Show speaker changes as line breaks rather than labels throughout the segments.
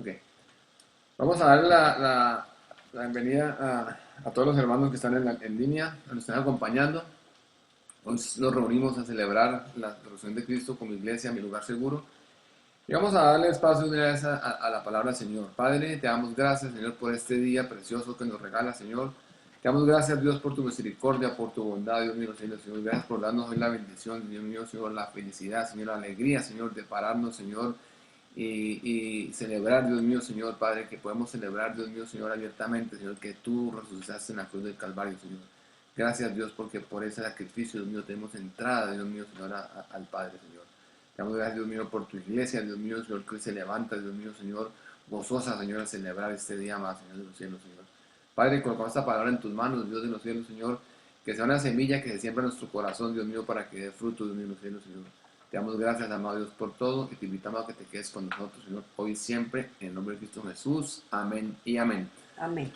Ok. Vamos a dar la bienvenida a todos los hermanos que están en línea, que nos están acompañando. Hoy nos reunimos a celebrar la resurrección de Cristo como iglesia, mi lugar seguro. Y vamos a darle espacio una vez a la palabra del Señor. Padre, te damos gracias, Señor, por este día precioso que nos regala, Señor. Te damos gracias, Dios, por tu misericordia, por tu bondad, Dios mío, Señor. Gracias por darnos hoy la bendición, Dios mío, Señor, la felicidad, Señor, la alegría, Señor, de pararnos, Señor, y celebrar, Dios mío, Señor, Padre, que podemos celebrar, Dios mío, Señor, abiertamente, Señor, que tú resucitaste en la cruz del Calvario, Señor. Gracias, Dios, porque por ese sacrificio, Dios mío, tenemos entrada, Dios mío, Señor, al Padre, Señor. Te damos gracias, Dios mío, por tu iglesia, Dios mío, Señor, que hoy se levanta, Dios mío, Señor, gozosa, Señor, a celebrar este día más, Señor de los cielos, Señor. Padre, colocamos esta palabra en tus manos, Dios de los cielos, Señor, que sea una semilla que se siembra en nuestro corazón, Dios mío, para que dé fruto, Dios mío, de los cielos, Señor. Te damos gracias, amado Dios, por todo y te invitamos a que te quedes con nosotros, Señor, hoy y siempre, en el nombre de Cristo Jesús. Amén y amén.
Amén.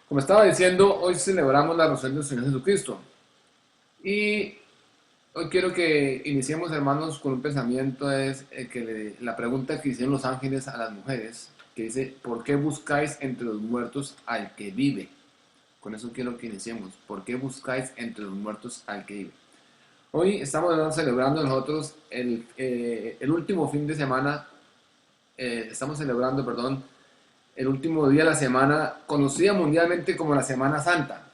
Como estaba diciendo, hoy celebramos la resurrección del Señor Jesucristo. Y hoy quiero que iniciemos, hermanos, con un pensamiento, la pregunta que hicieron los ángeles a las mujeres, que dice, ¿por qué buscáis entre los muertos al que vive? Con eso quiero que iniciemos. ¿Por qué buscáis entre los muertos al que vive? Hoy estamos celebrando nosotros el último fin de semana, estamos celebrando, perdón, el último día de la semana, conocida mundialmente como la Semana Santa.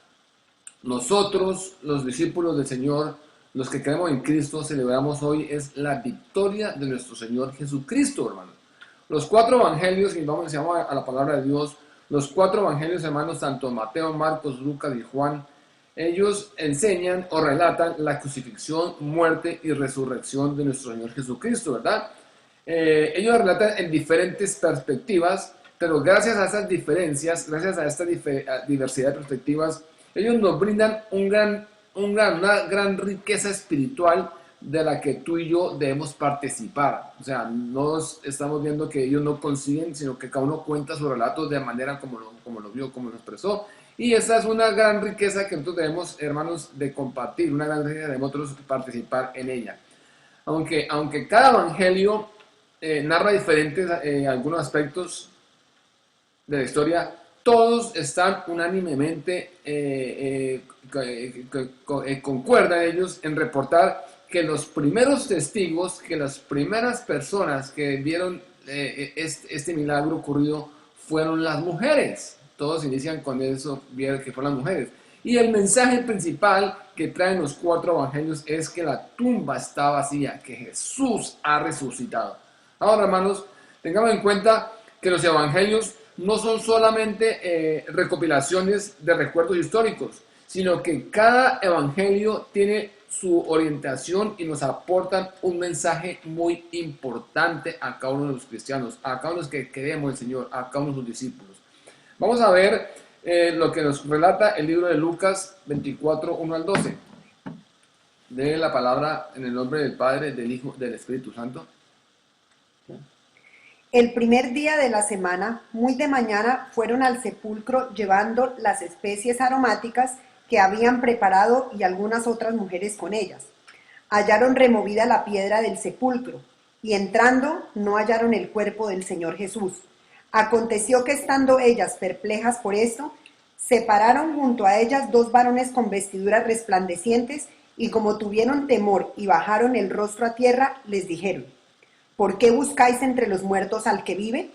Nosotros, los discípulos del Señor, los que creemos en Cristo, celebramos hoy es la victoria de nuestro Señor Jesucristo, hermano. Los cuatro evangelios, y vamos a la palabra de Dios, los cuatro evangelios, hermanos, tanto Mateo, Marcos, Lucas y Juan, ellos enseñan o relatan la crucifixión, muerte y resurrección de nuestro Señor Jesucristo, ¿verdad? Ellos relatan en diferentes perspectivas, pero gracias a esas diferencias, gracias a esta diversidad de perspectivas, ellos nos brindan una gran riqueza espiritual de la que tú y yo debemos participar. O sea, no estamos viendo que ellos no consiguen, sino que cada uno cuenta sus relatos de manera como lo vio, como lo expresó. Y esa es una gran riqueza que nosotros debemos, hermanos, de compartir, una gran riqueza que debemos nosotros participar en ella. Aunque cada evangelio narra diferentes algunos aspectos de la historia, todos están unánimemente concuerdan ellos en reportar que los primeros testigos, que las primeras personas que vieron este milagro ocurrido fueron las mujeres. Todos inician con eso, vieron que fueron las mujeres. Y el mensaje principal que traen los cuatro evangelios es que la tumba está vacía, que Jesús ha resucitado. Ahora, hermanos, tengamos en cuenta que los evangelios no son solamente recopilaciones de recuerdos históricos, sino que cada evangelio tiene su orientación y nos aportan un mensaje muy importante a cada uno de los cristianos, a cada uno de los que creemos el Señor, a cada uno de sus discípulos. Vamos a ver lo que nos relata el libro de Lucas 24, 1 al 12. De la palabra en el nombre del Padre, del Hijo, del Espíritu Santo.
El primer día de la semana, muy de mañana, fueron al sepulcro llevando las especies aromáticas que habían preparado y algunas otras mujeres con ellas. Hallaron removida la piedra del sepulcro, y entrando no hallaron el cuerpo del Señor Jesús. Aconteció que estando ellas perplejas por esto, se pararon junto a ellas dos varones con vestiduras resplandecientes, y como tuvieron temor y bajaron el rostro a tierra, les dijeron: ¿por qué buscáis entre los muertos al que vive?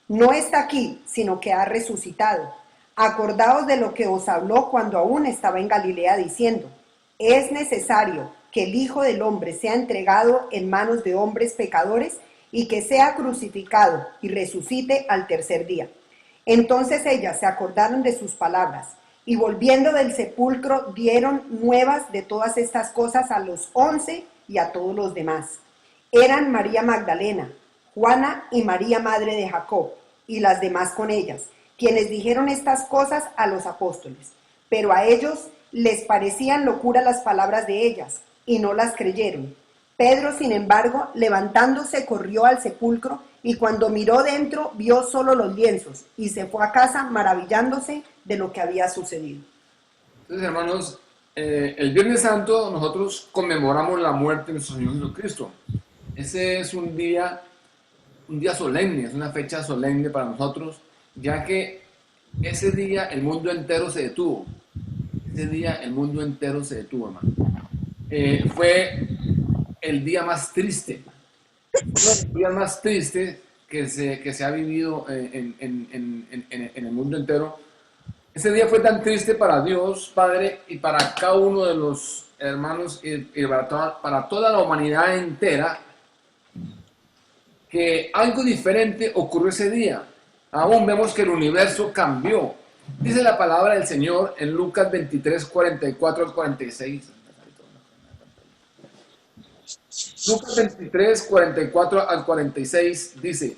No está aquí, sino que ha resucitado. Acordaos de lo que os habló cuando aún estaba en Galilea, diciendo: es necesario que el Hijo del Hombre sea entregado en manos de hombres pecadores y que sea crucificado y resucite al tercer día. Entonces ellas se acordaron de sus palabras y volviendo del sepulcro dieron nuevas de todas estas cosas a los 11 y a todos los demás. Eran María Magdalena, Juana y María madre de Jacob, y las demás con ellas, quienes dijeron estas cosas a los apóstoles. Pero a ellos les parecían locura las palabras de ellas, y no las creyeron. Pedro, sin embargo, levantándose, corrió al sepulcro, y cuando miró dentro, vio solo los lienzos, y se fue a casa maravillándose de lo que había sucedido.
Entonces, hermanos, el Viernes Santo nosotros conmemoramos la muerte de nuestro Señor Jesucristo. Ese es un día un día solemne, es una fecha solemne para nosotros, ya que ese día el mundo entero se detuvo. Ese día el mundo entero se detuvo, hermano. Fue el día más triste, uno de los días más tristes que se ha vivido en el mundo entero. Ese día fue tan triste para Dios, Padre, y para cada uno de los hermanos y para toda la humanidad entera, que algo diferente ocurrió ese día. Aún vemos que el universo cambió. Dice la palabra del Señor en Lucas 23, 44 al 46. Lucas 23, 44 al 46 dice: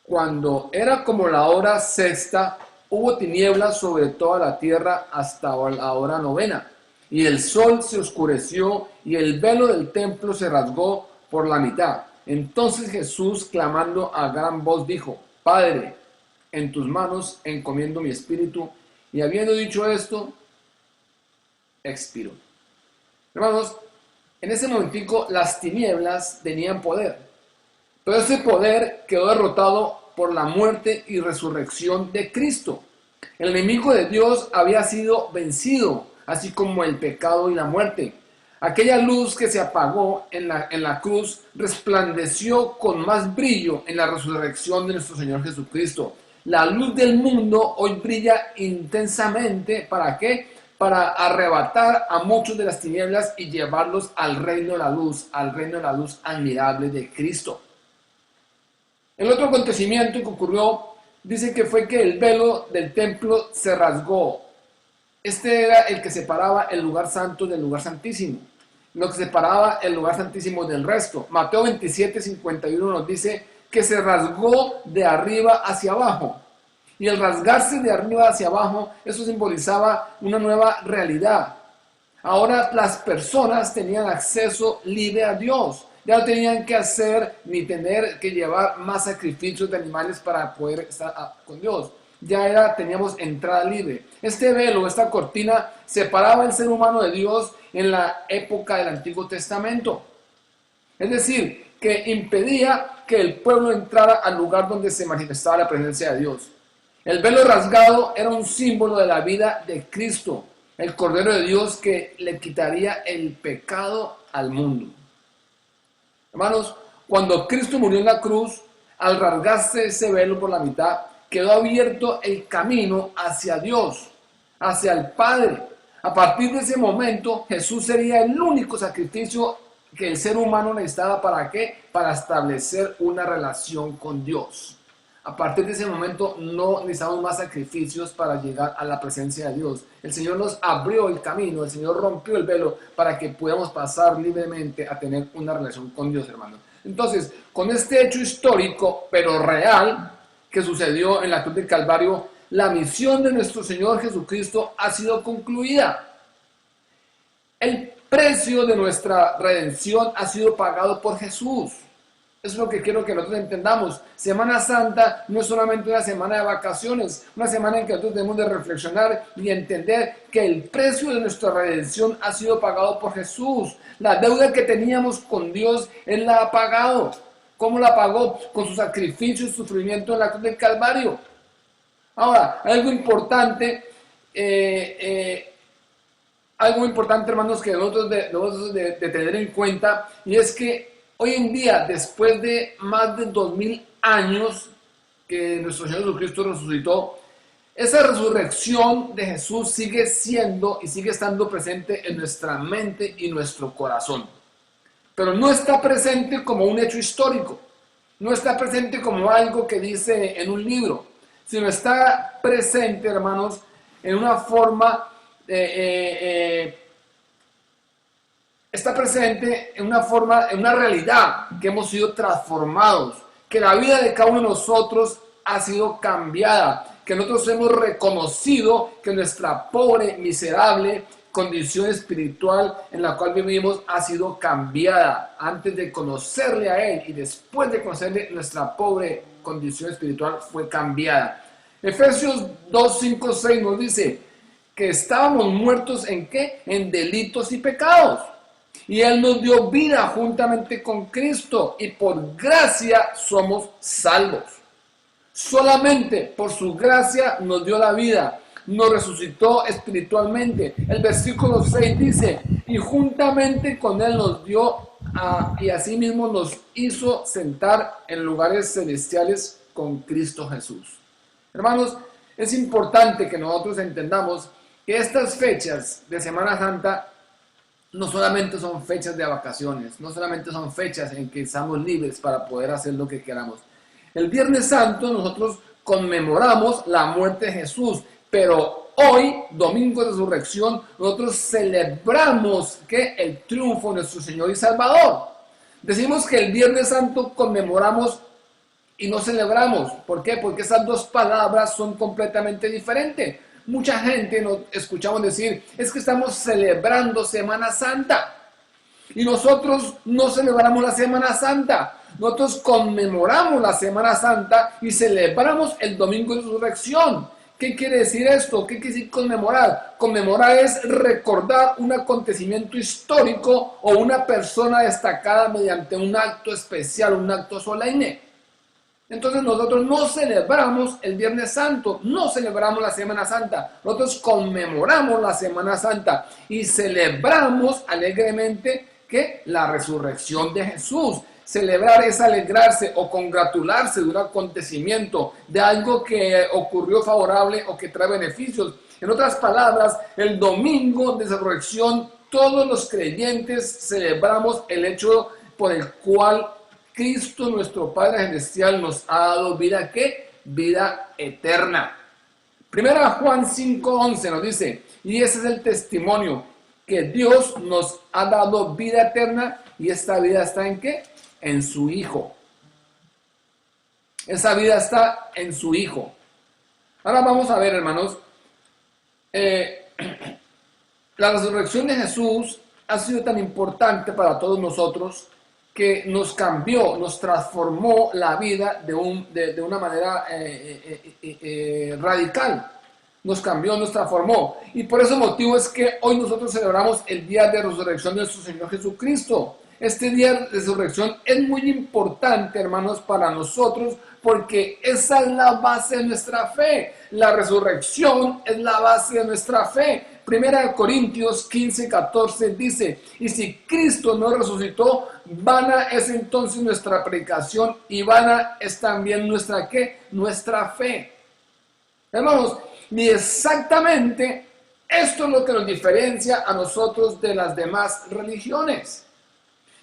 Cuando era como la hora sexta, hubo tinieblas sobre toda la tierra hasta la hora novena, y el sol se oscureció y el velo del templo se rasgó por la mitad. Entonces Jesús, clamando a gran voz, dijo: Padre, en tus manos encomiendo mi espíritu. Y habiendo dicho esto, expiró. Hermanos, en ese momentico las tinieblas tenían poder, pero ese poder quedó derrotado por la muerte y resurrección de Cristo. El enemigo de Dios había sido vencido, así como el pecado y la muerte. Aquella luz que se apagó en la cruz resplandeció con más brillo en la resurrección de nuestro Señor Jesucristo. La luz del mundo hoy brilla intensamente. ¿Para qué? Para arrebatar a muchos de las tinieblas y llevarlos al reino de la luz admirable de Cristo. El otro acontecimiento que ocurrió, dice que fue que el velo del templo se rasgó. Este era el que separaba el lugar santo del lugar santísimo, lo que separaba el lugar santísimo del resto. Mateo 27, 51 nos dice que se rasgó de arriba hacia abajo. Y el rasgarse de arriba hacia abajo, eso simbolizaba una nueva realidad. Ahora las personas tenían acceso libre a Dios. Ya no tenían que hacer ni tener que llevar más sacrificios de animales para poder estar con Dios. Teníamos entrada libre. Este velo, esta cortina, separaba al ser humano de Dios en la época del Antiguo Testamento. Es decir, que impedía que el pueblo entrara al lugar donde se manifestaba la presencia de Dios. El velo rasgado era un símbolo de la vida de Cristo, el Cordero de Dios que le quitaría el pecado al mundo. Hermanos, cuando Cristo murió en la cruz, al rasgarse ese velo por la mitad, quedó abierto el camino hacia Dios, hacia el Padre. A partir de ese momento, Jesús sería el único sacrificio que el ser humano necesitaba. ¿Para qué? Para establecer una relación con Dios. A partir de ese momento no necesitamos más sacrificios para llegar a la presencia de Dios. El Señor nos abrió el camino, el Señor rompió el velo para que podamos pasar libremente a tener una relación con Dios, hermanos. Entonces, con este hecho histórico, pero real, que sucedió en la cruz del Calvario, la misión de nuestro Señor Jesucristo ha sido concluida. El precio de nuestra redención ha sido pagado por Jesús. Eso es lo que quiero que nosotros entendamos. Semana Santa no es solamente una semana de vacaciones, una semana en que nosotros debemos de reflexionar y entender que el precio de nuestra redención ha sido pagado por Jesús. La deuda que teníamos con Dios, Él la ha pagado. ¿Cómo la pagó? Con su sacrificio y sufrimiento en la cruz del Calvario. Ahora, algo importante, hermanos, que nosotros debemos de tener en cuenta, y es que hoy en día, después de más de 2000 años que nuestro Señor Jesucristo resucitó, esa resurrección de Jesús sigue siendo y sigue estando presente en nuestra mente y nuestro corazón. Pero no está presente como un hecho histórico, no está presente como algo que dice en un libro, sino está presente, hermanos, en una forma está presente en una realidad, que hemos sido transformados, que la vida de cada uno de nosotros ha sido cambiada, que nosotros hemos reconocido que nuestra pobre, miserable condición espiritual en la cual vivimos ha sido cambiada. Antes de conocerle a Él y después de conocerle, nuestra pobre condición espiritual fue cambiada. Efesios 2, 5, 6 nos dice que estábamos muertos ¿en qué? En delitos y pecados. Y Él nos dio vida juntamente con Cristo y por gracia somos salvos. Solamente por su gracia nos dio la vida, nos resucitó espiritualmente. El versículo 6 dice, y juntamente con Él nos dio y asimismo nos hizo sentar en lugares celestiales con Cristo Jesús. Hermanos, es importante que nosotros entendamos que estas fechas de Semana Santa no solamente son fechas de vacaciones, no solamente son fechas en que estamos libres para poder hacer lo que queramos. El Viernes Santo nosotros conmemoramos la muerte de Jesús, pero hoy, domingo de resurrección, nosotros celebramos el triunfo de nuestro Señor y Salvador. Decimos que el Viernes Santo conmemoramos y no celebramos. ¿Por qué? Porque esas dos palabras son completamente diferentes. Mucha gente nos escuchamos decir, es que estamos celebrando Semana Santa. Y nosotros no celebramos la Semana Santa. Nosotros conmemoramos la Semana Santa y celebramos el domingo de resurrección. ¿Qué quiere decir esto? ¿Qué quiere decir conmemorar? Conmemorar es recordar un acontecimiento histórico o una persona destacada mediante un acto especial, un acto solemne. Entonces nosotros no celebramos el Viernes Santo, no celebramos la Semana Santa, nosotros conmemoramos la Semana Santa y celebramos alegremente la resurrección de Jesús. Celebrar es alegrarse o congratularse de un acontecimiento, de algo que ocurrió favorable o que trae beneficios. En otras palabras, el domingo de resurrección, todos los creyentes celebramos el hecho por el cual Cristo, nuestro Padre Celestial, nos ha dado vida, ¿qué? Vida eterna. Primera Juan 5:11 nos dice, y ese es el testimonio, que Dios nos ha dado vida eterna y esta vida está ¿en qué? En su Hijo. Esa vida está en su Hijo. Ahora vamos a ver, hermanos, la resurrección de Jesús ha sido tan importante para todos nosotros que nos cambió, nos transformó la vida de una manera radical. Nos cambió, nos transformó. Y por ese motivo es que hoy nosotros celebramos el día de resurrección de nuestro Señor Jesucristo. Este día de resurrección es muy importante, hermanos, para nosotros, porque esa es la base de nuestra fe. La resurrección es la base de nuestra fe. Primera de Corintios 15:14 dice, y si Cristo no resucitó, vana es entonces nuestra predicación y vana es también nuestra ¿qué? Nuestra fe. Hermanos, y exactamente esto es lo que nos diferencia a nosotros de las demás religiones.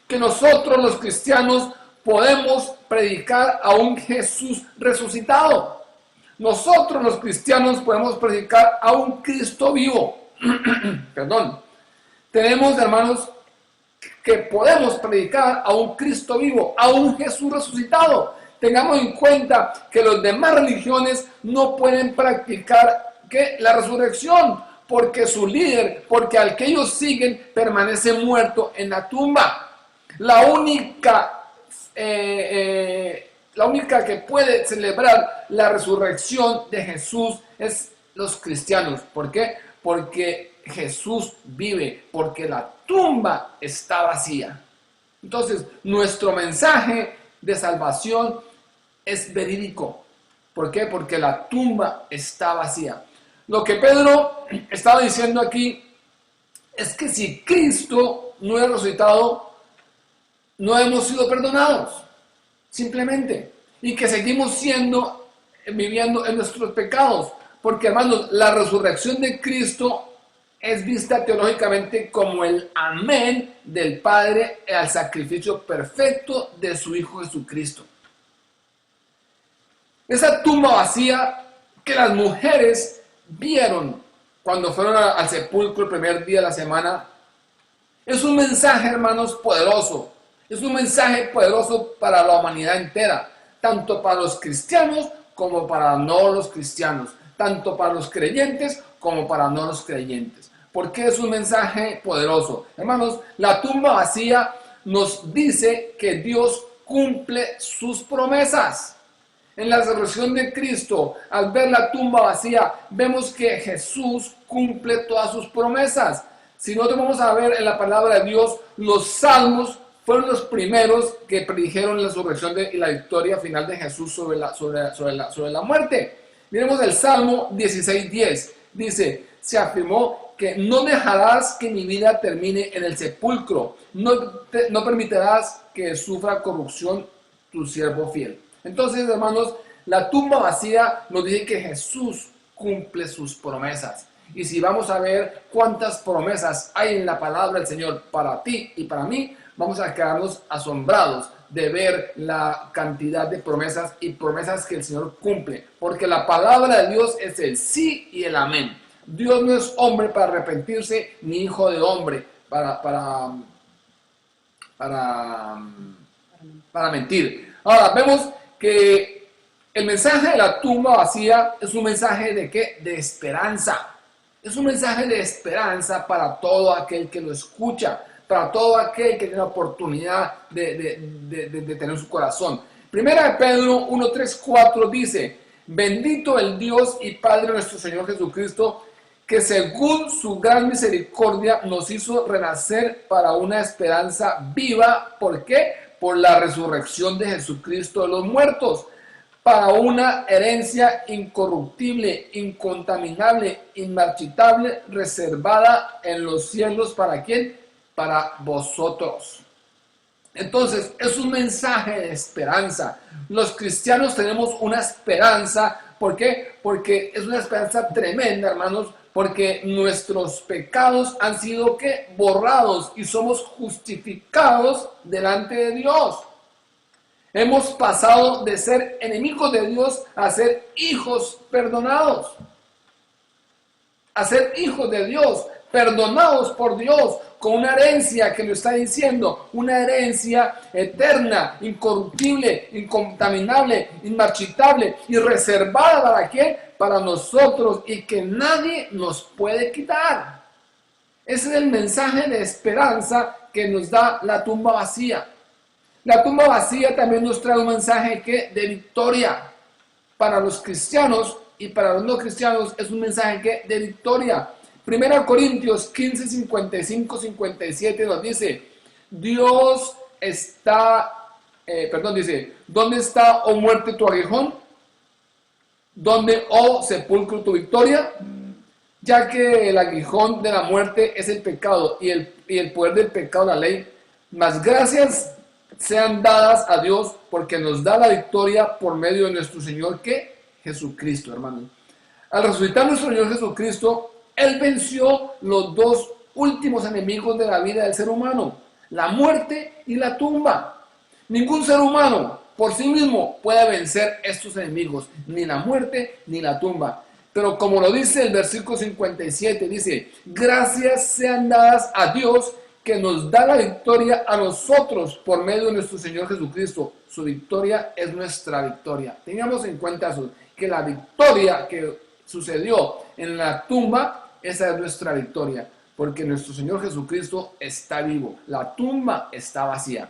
Que nosotros los cristianos podemos predicar a un Jesús resucitado. Nosotros los cristianos podemos predicar a un Cristo vivo. Perdón. Tenemos, hermanos, que podemos predicar a un Cristo vivo, a un Jesús resucitado. Tengamos en cuenta que las demás religiones no pueden practicar la resurrección, porque su líder, porque al que ellos siguen, permanece muerto en la tumba. La única que puede celebrar la resurrección de Jesús es los cristianos. ¿Por qué? Porque Jesús vive, porque la tumba está vacía. Entonces, nuestro mensaje de salvación es verídico. ¿Por qué? Porque la tumba está vacía. Lo que Pedro estaba diciendo aquí es que si Cristo no era resucitado, no hemos sido perdonados, simplemente, y que seguimos viviendo en nuestros pecados, porque, hermanos, la resurrección de Cristo es vista teológicamente como el amén del Padre al sacrificio perfecto de su Hijo Jesucristo. Esa tumba vacía que las mujeres vieron cuando fueron al sepulcro el primer día de la semana, es un mensaje, hermanos, poderoso. Es un mensaje poderoso para la humanidad entera, tanto para los cristianos como para no los cristianos, tanto para los creyentes como para no los creyentes. ¿Por qué es un mensaje poderoso? Hermanos, la tumba vacía nos dice que Dios cumple sus promesas. En la resurrección de Cristo, al ver la tumba vacía, vemos que Jesús cumple todas sus promesas. Si nosotros vamos a ver en la palabra de Dios, los salmos fueron los primeros que predijeron la resurrección y la victoria final de Jesús sobre la muerte. Miremos el Salmo 16:10. Dice, se afirmó que no dejarás que mi vida termine en el sepulcro, no permitirás que sufra corrupción tu siervo fiel. Entonces, hermanos, la tumba vacía nos dice que Jesús cumple sus promesas. Y si vamos a ver cuántas promesas hay en la palabra del Señor para ti y para mí, vamos a quedarnos asombrados de ver la cantidad de promesas y promesas que el Señor cumple. Porque la palabra de Dios es el sí y el amén. Dios no es hombre para arrepentirse, ni hijo de hombre para mentir. Ahora, vemos que el mensaje de la tumba vacía es un mensaje de ¿qué? De esperanza. Es un mensaje de esperanza para todo aquel que lo escucha, para todo aquel que tiene la oportunidad de tener su corazón. Primera de Pedro 1, 3, 4 dice, bendito el Dios y Padre de nuestro Señor Jesucristo, que según su gran misericordia nos hizo renacer para una esperanza viva. ¿Por qué? Por la resurrección de Jesucristo de los muertos, para una herencia incorruptible, incontaminable, inmarchitable, reservada en los cielos. ¿Para quién? Para vosotros. Entonces, es un mensaje de esperanza. Los cristianos tenemos una esperanza. ¿Por qué? Porque es una esperanza tremenda, hermanos, porque nuestros pecados han sido ¿qué? Borrados y somos justificados delante de Dios. Hemos pasado de ser enemigos de Dios a ser hijos perdonados. A ser hijos de Dios, perdonados por Dios, con una herencia que lo está diciendo, una herencia eterna, incorruptible, incontaminable, inmarchitable y reservada ¿para qué? Para nosotros y que nadie nos puede quitar. Ese es el mensaje de esperanza que nos da la tumba vacía. La tumba vacía también nos trae un mensaje de victoria. Para los cristianos y para los no cristianos es un mensaje de victoria. 1 Corintios 15, 55, 57 nos dice, dice, ¿dónde está, oh muerte, tu aguijón? ¿Dónde, oh sepulcro, tu victoria? Ya que el aguijón de la muerte es el pecado y el poder del pecado la ley, mas gracias sean dadas a Dios porque nos da la victoria por medio de nuestro Señor Jesucristo, hermanos. Al resucitar nuestro Señor Jesucristo, Él venció los dos últimos enemigos de la vida del ser humano, la muerte y la tumba. Ningún ser humano por sí mismo puede vencer estos enemigos, ni la muerte ni la tumba. Pero como lo dice el versículo 57, dice, gracias sean dadas a Dios que nos da la victoria a nosotros por medio de nuestro Señor Jesucristo. Su victoria es nuestra victoria. Tengamos en cuenta eso, que la victoria que sucedió en la tumba, esa es nuestra victoria, porque nuestro Señor Jesucristo está vivo, la tumba está vacía.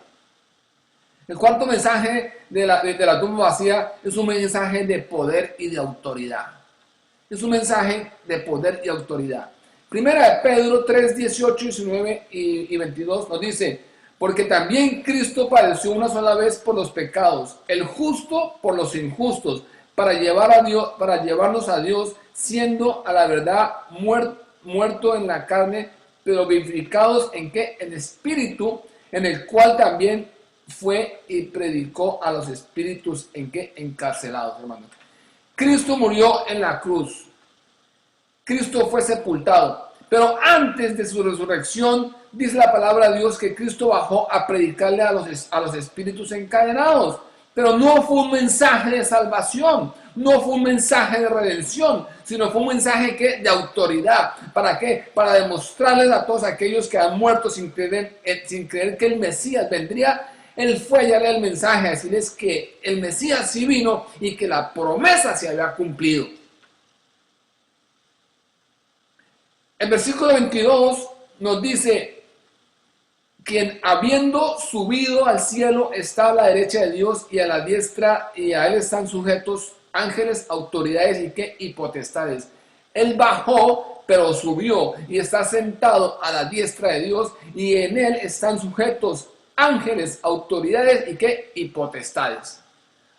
El cuarto mensaje de la tumba vacía es un mensaje de poder y de autoridad. Es un mensaje de poder y autoridad. Primera de Pedro 3, 18, 19 y 22 nos dice, porque también Cristo padeció una sola vez por los pecados, el justo por los injustos, para llevarnos a Dios, siendo a la verdad muerto en la carne, pero vivificados ¿en qué? En espíritu, en el cual también fue y predicó a los espíritus ¿en qué? Encarcelados, hermanos. Cristo murió en la cruz. Cristo fue sepultado, pero antes de su resurrección, dice la palabra de Dios que Cristo bajó a predicarle a los espíritus encadenados, pero no fue un mensaje de salvación, no fue un mensaje de redención, sino fue un mensaje de autoridad. ¿Para qué? Para demostrarles a todos aquellos que han muerto sin creer que el Mesías vendría. Él fue a darle el mensaje, a decirles que el Mesías sí vino y que la promesa se había cumplido. El versículo 22 nos dice, quien habiendo subido al cielo está a la derecha de Dios y a la diestra, y a él están sujetos ángeles, autoridades y potestades. Él bajó, pero subió y está sentado a la diestra de Dios, y en Él están sujetos ángeles, autoridades y ¿qué? Y potestades.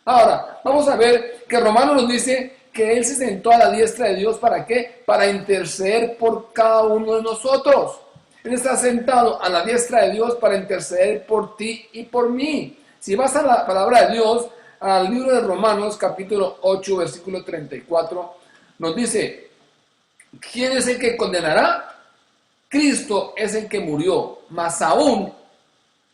Ahora, vamos a ver que Romanos nos dice que Él se sentó a la diestra de Dios, ¿para qué? Para interceder por cada uno de nosotros. Él está sentado a la diestra de Dios para interceder por ti y por mí. Si vas a la palabra de Dios, al libro de Romanos, capítulo 8, versículo 34, nos dice, ¿quién es el que condenará? Cristo es el que murió, más aún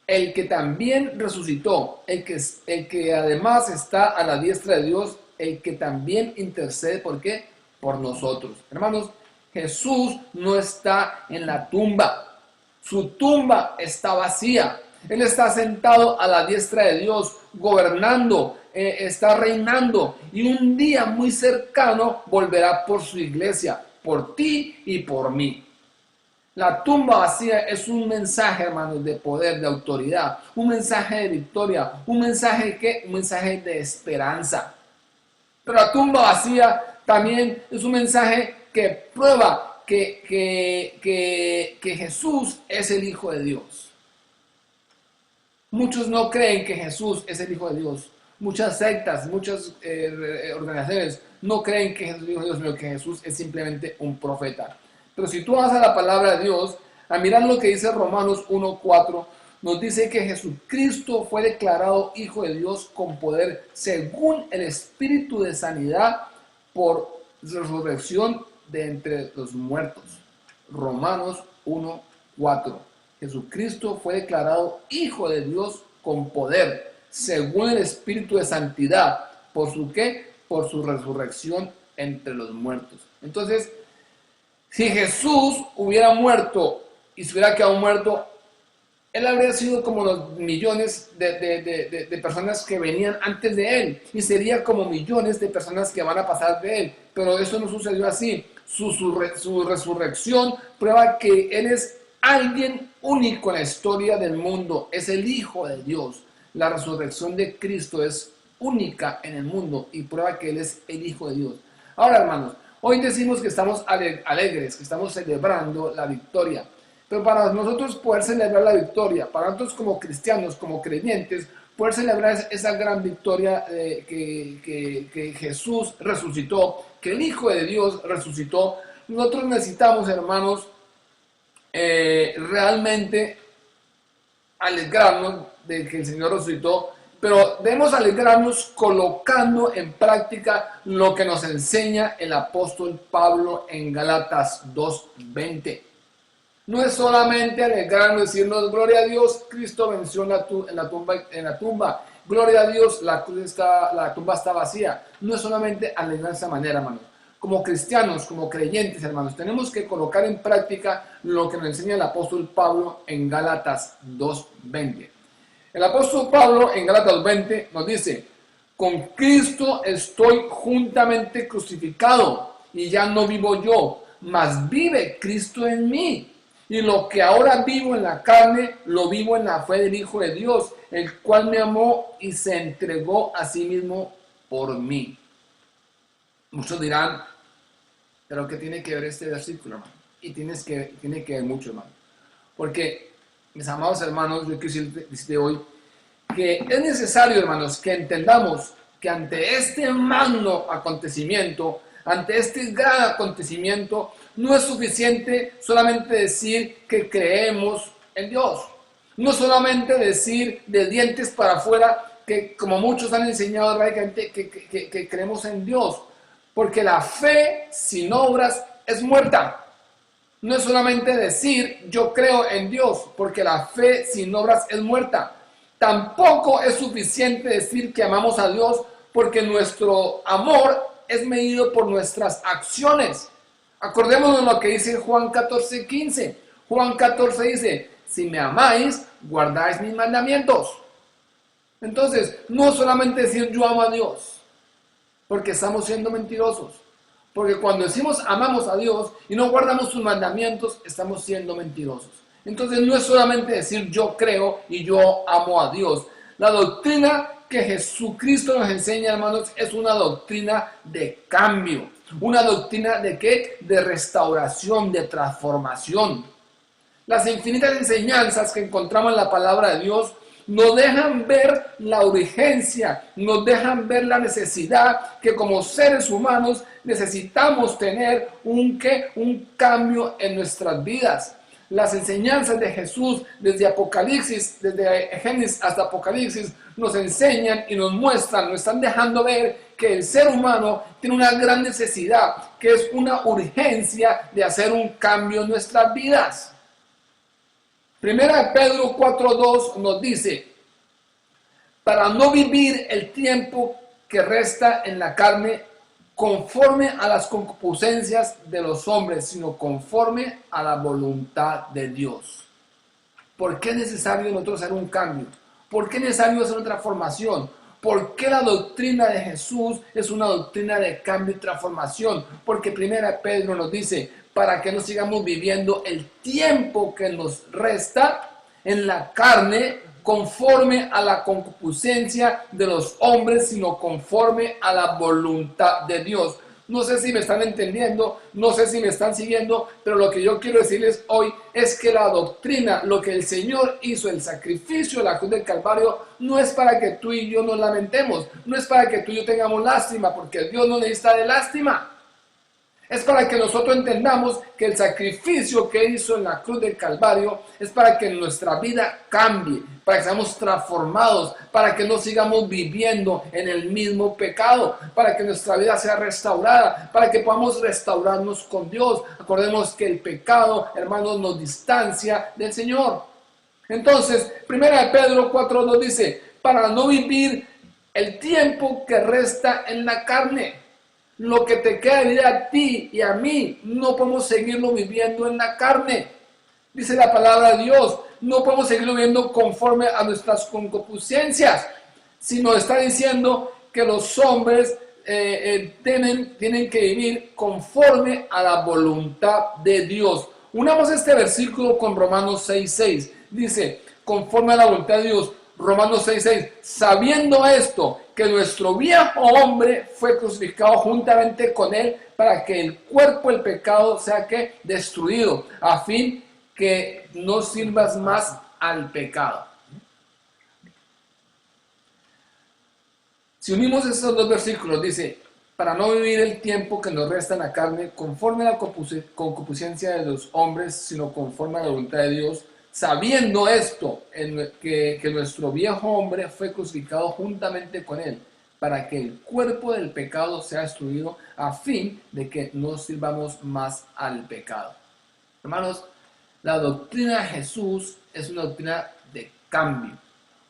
el que también resucitó, el que además está a la diestra de Dios, el que también intercede, ¿por qué? Por nosotros. Hermanos, Jesús no está en la tumba, su tumba está vacía. Él está sentado a la diestra de Dios, gobernando, está reinando, y un día muy cercano volverá por su iglesia, por ti y por mí. La tumba vacía es un mensaje, hermanos, de poder, de autoridad, un mensaje de victoria, un mensaje ¿qué? Un mensaje de esperanza. Pero la tumba vacía también es un mensaje que prueba que Jesús es el Hijo de Dios. Muchos no creen que Jesús es el Hijo de Dios. Muchas sectas, muchas organizaciones no creen que Jesús es el Hijo de Dios, sino que Jesús es simplemente un profeta. Pero si tú vas a la palabra de Dios, a mirar lo que dice Romanos 1:4, nos dice que Jesucristo fue declarado Hijo de Dios con poder según el Espíritu de sanidad por resurrección de entre los muertos. Romanos 1:4. Jesucristo fue declarado Hijo de Dios con poder según el Espíritu de santidad. ¿Por su qué? Por su resurrección entre los muertos. Entonces, si Jesús hubiera muerto y se hubiera quedado muerto, Él habría sido como los millones de personas que venían antes de Él, y sería como millones de personas que van a pasar de Él. Pero eso no sucedió así. Su resurrección prueba que Él es alguien único en la historia del mundo. Es el Hijo de Dios. La resurrección de Cristo es única en el mundo y prueba que Él es el Hijo de Dios. Ahora, hermanos, hoy decimos que estamos alegres, que estamos celebrando la victoria. Pero para nosotros poder celebrar la victoria, para nosotros como cristianos, como creyentes, poder celebrar esa gran victoria que Jesús resucitó, que el Hijo de Dios resucitó, nosotros necesitamos, hermanos, realmente alegrarnos de que el Señor resucitó, pero debemos alegrarnos colocando en práctica lo que nos enseña el apóstol Pablo en Gálatas 2:20. No es solamente alegrarnos, decirnos, gloria a Dios, Cristo venció en la tumba, gloria a Dios, la tumba está vacía. No es solamente alegrar de esa manera, hermanos. Como cristianos, como creyentes, hermanos, tenemos que colocar en práctica lo que nos enseña el apóstol Pablo en Gálatas 2:20. El apóstol Pablo en Gálatas 2:20 nos dice, con Cristo estoy juntamente crucificado, y ya no vivo yo, mas vive Cristo en mí. Y lo que ahora vivo en la carne, lo vivo en la fe del Hijo de Dios, el cual me amó y se entregó a sí mismo por mí. Muchos dirán, pero ¿qué tiene que ver este versículo, hermano? Y tiene que ver mucho, hermano. Porque, mis amados hermanos, yo quiero decirte hoy que es necesario, hermanos, que entendamos que ante este magno acontecimiento, ante este gran acontecimiento, no es suficiente solamente decir que creemos en Dios. No solamente decir de dientes para afuera que, como muchos han enseñado radicalmente, que creemos en Dios. Porque la fe sin obras es muerta. No es solamente decir yo creo en Dios, porque la fe sin obras es muerta. Tampoco es suficiente decir que amamos a Dios, porque nuestro amor es medido por nuestras acciones. Acordémonos lo que dice Juan 14:15. Juan 14 dice, si me amáis, guardáis mis mandamientos. Entonces, no solamente decir yo amo a Dios, porque estamos siendo mentirosos. Porque cuando decimos amamos a Dios y no guardamos sus mandamientos, estamos siendo mentirosos. Entonces, no es solamente decir yo creo y yo amo a Dios. La doctrina que Jesucristo nos enseña, hermanos, es una doctrina de cambio. Una doctrina ¿de qué? De restauración, de transformación. Las infinitas enseñanzas que encontramos en la palabra de Dios nos dejan ver la urgencia, nos dejan ver la necesidad que como seres humanos necesitamos tener un cambio en nuestras vidas. Las enseñanzas de Jesús desde Apocalipsis, desde Génesis hasta Apocalipsis, nos enseñan y nos muestran, nos están dejando ver que el ser humano tiene una gran necesidad, que es una urgencia de hacer un cambio en nuestras vidas. Primera de Pedro 4:2 nos dice, para no vivir el tiempo que resta en la carne conforme a las concupiscencias de los hombres, sino conforme a la voluntad de Dios. ¿Por qué es necesario nosotros hacer un cambio? ¿Por qué es necesario hacer una transformación? ¿Por qué la doctrina de Jesús es una doctrina de cambio y transformación? Porque primera Pedro nos dice, para que no sigamos viviendo el tiempo que nos resta en la carne conforme a la concupiscencia de los hombres, sino conforme a la voluntad de Dios. No sé si me están entendiendo, no sé si me están siguiendo, pero lo que yo quiero decirles hoy es que la doctrina, lo que el Señor hizo, el sacrificio de la cruz del Calvario, no es para que tú y yo nos lamentemos, no es para que tú y yo tengamos lástima, porque Dios no necesita de lástima. Es para que nosotros entendamos que el sacrificio que hizo en la cruz del Calvario es para que nuestra vida cambie, para que seamos transformados, para que no sigamos viviendo en el mismo pecado, para que nuestra vida sea restaurada, para que podamos restaurarnos con Dios. Acordemos que el pecado, hermanos, nos distancia del Señor. Entonces, primera de Pedro 4:2 dice, para no vivir el tiempo que resta en la carne. Lo que te queda de vida a ti y a mí, no podemos seguirlo viviendo en la carne. Dice la palabra de Dios, no podemos seguirlo viviendo conforme a nuestras concupiscencias, sino está diciendo que los hombres tienen que vivir conforme a la voluntad de Dios. Unamos este versículo con Romanos 6:6. Dice, conforme a la voluntad de Dios. Romanos 6:6, sabiendo esto, que nuestro viejo hombre fue crucificado juntamente con él para que el cuerpo del pecado sea que destruido, a fin que no sirvas más al pecado. Si unimos estos dos versículos, dice, para no vivir el tiempo que nos resta en la carne, conforme a la concupiscencia de los hombres, sino conforme a la voluntad de Dios, sabiendo esto, que nuestro viejo hombre fue crucificado juntamente con él, para que el cuerpo del pecado sea destruido, a fin de que no sirvamos más al pecado. Hermanos, la doctrina de Jesús es una doctrina de cambio,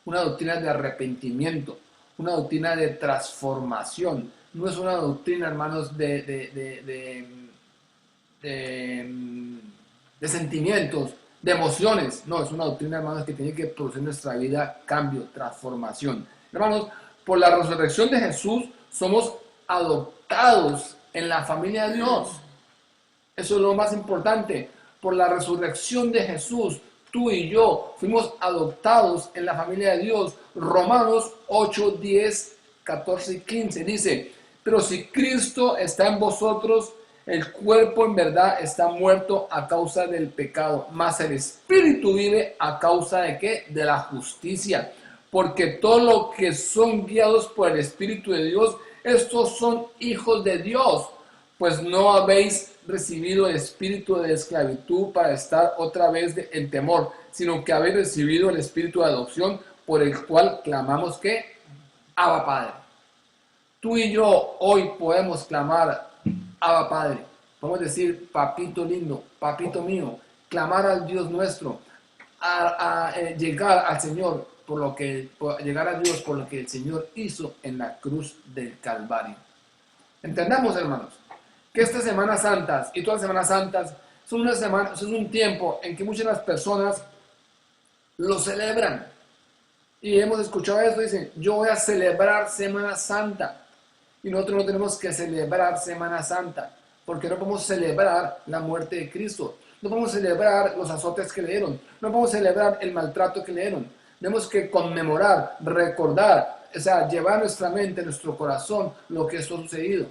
una doctrina de arrepentimiento, una doctrina de transformación. No es una doctrina, hermanos, de sentimientos, de emociones. No, es una doctrina, hermanos, que tiene que producir en nuestra vida cambio, transformación. Hermanos, por la resurrección de Jesús somos adoptados en la familia de Dios. Eso es lo más importante. Por la resurrección de Jesús, tú y yo fuimos adoptados en la familia de Dios. Romanos 8, 10, 14 y 15 dice, pero si Cristo está en vosotros, el cuerpo en verdad está muerto a causa del pecado, mas el espíritu vive a causa de ¿qué? De la justicia. Porque todos los que son guiados por el Espíritu de Dios, estos son hijos de Dios. Pues no habéis recibido el espíritu de esclavitud para estar otra vez en temor, sino que habéis recibido el espíritu de adopción, por el cual clamamos que Abba Padre. Tú y yo hoy podemos clamar Abba Padre. Podemos decir, papito lindo, papito mío, clamar al Dios nuestro, llegar al Señor llegar a Dios por lo que el Señor hizo en la cruz del Calvario. Entendamos, hermanos, que estas Semanas Santas y todas las Semanas Santas es un tiempo en que muchas de las personas lo celebran. Y hemos escuchado esto, dicen, yo voy a celebrar Semana Santa. Y nosotros no tenemos que celebrar Semana Santa, porque no podemos celebrar la muerte de Cristo. No podemos celebrar los azotes que le dieron. No podemos celebrar el maltrato que le dieron. Tenemos que conmemorar, recordar, o sea, llevar a nuestra mente, a nuestro corazón lo que esto ha sucedido.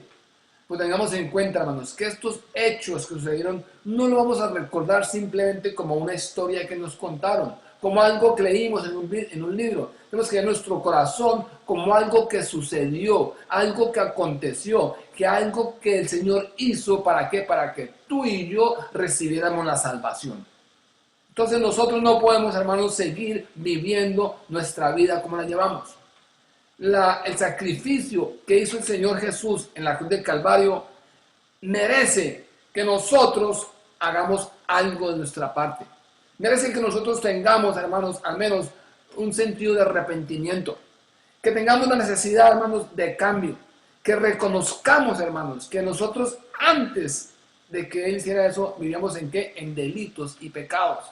Pues tengamos en cuenta, hermanos, que estos hechos que sucedieron no lo vamos a recordar simplemente como una historia que nos contaron, como algo que leímos en un libro. Tenemos que ver nuestro corazón como algo que sucedió, algo que aconteció, que algo que el Señor hizo. ¿Para qué? Para que tú y yo recibiéramos la salvación. Entonces nosotros no podemos, hermanos, seguir viviendo nuestra vida como la llevamos. El sacrificio que hizo el Señor Jesús en la cruz del Calvario merece que nosotros hagamos algo de nuestra parte. Merece que nosotros tengamos, hermanos, al menos un sentido de arrepentimiento. Que tengamos la necesidad, hermanos, de cambio. Que reconozcamos, hermanos, que nosotros antes de que Él hiciera eso, vivíamos en ¿qué? En delitos y pecados.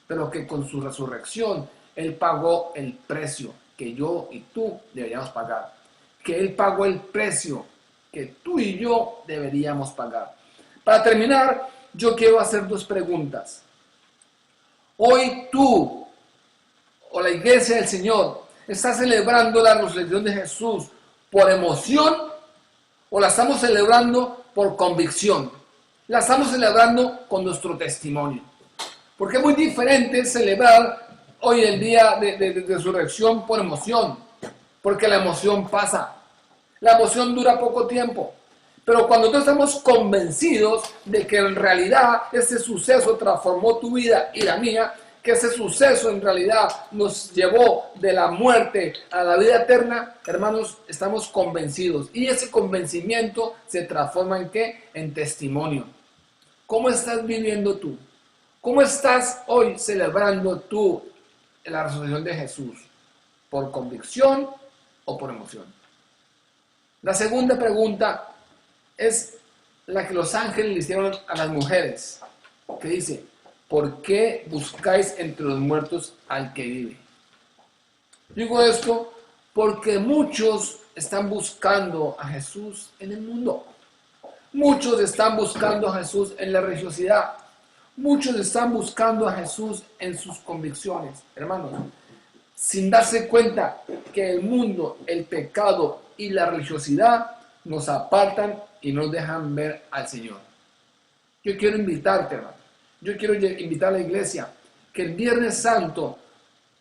Pero que con su resurrección, Él pagó el precio que yo y tú deberíamos pagar. Que Él pagó el precio que tú y yo deberíamos pagar. Para terminar, yo quiero hacer dos preguntas. Hoy tú o la iglesia del Señor está celebrando la resurrección de Jesús por emoción o la estamos celebrando por convicción. La estamos celebrando con nuestro testimonio. Porque es muy diferente celebrar hoy el día de resurrección por emoción. Porque la emoción pasa. La emoción dura poco tiempo. Pero cuando nosotros estamos convencidos de que en realidad ese suceso transformó tu vida y la mía, que ese suceso en realidad nos llevó de la muerte a la vida eterna, hermanos, estamos convencidos. Y ese convencimiento se transforma ¿en qué? En testimonio. ¿Cómo estás viviendo tú? ¿Cómo estás hoy celebrando tú la resurrección de Jesús? ¿Por convicción o por emoción? La segunda pregunta es la que los ángeles le hicieron a las mujeres, que dice, ¿por qué buscáis entre los muertos al que vive? Digo esto porque muchos están buscando a Jesús en el mundo. Muchos están buscando a Jesús en la religiosidad. Muchos están buscando a Jesús en sus convicciones, hermanos, sin darse cuenta que el mundo, el pecado y la religiosidad nos apartan y nos dejan ver al Señor. Yo quiero invitarte, hermano. Yo quiero invitar a la iglesia que el Viernes Santo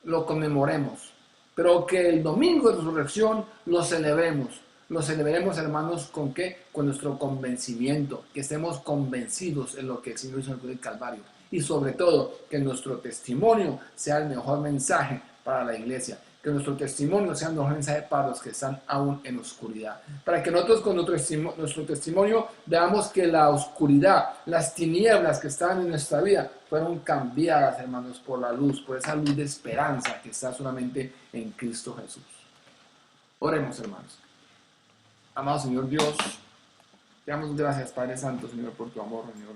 lo conmemoremos, pero que el domingo de resurrección lo celebremos. Lo celebremos, hermanos, ¿con qué? Con nuestro convencimiento, que estemos convencidos en lo que el Señor hizo en el cruz del Calvario. Y sobre todo, que nuestro testimonio sea el mejor mensaje para la iglesia. Que nuestro testimonio sea el mejor mensaje para los que están aún en oscuridad. Para que nosotros con nuestro testimonio veamos que la oscuridad, las tinieblas que están en nuestra vida, fueron cambiadas, hermanos, por la luz, por esa luz de esperanza que está solamente en Cristo Jesús. Oremos, hermanos. Amado Señor Dios, te damos gracias, Padre Santo, Señor, por tu amor, Señor.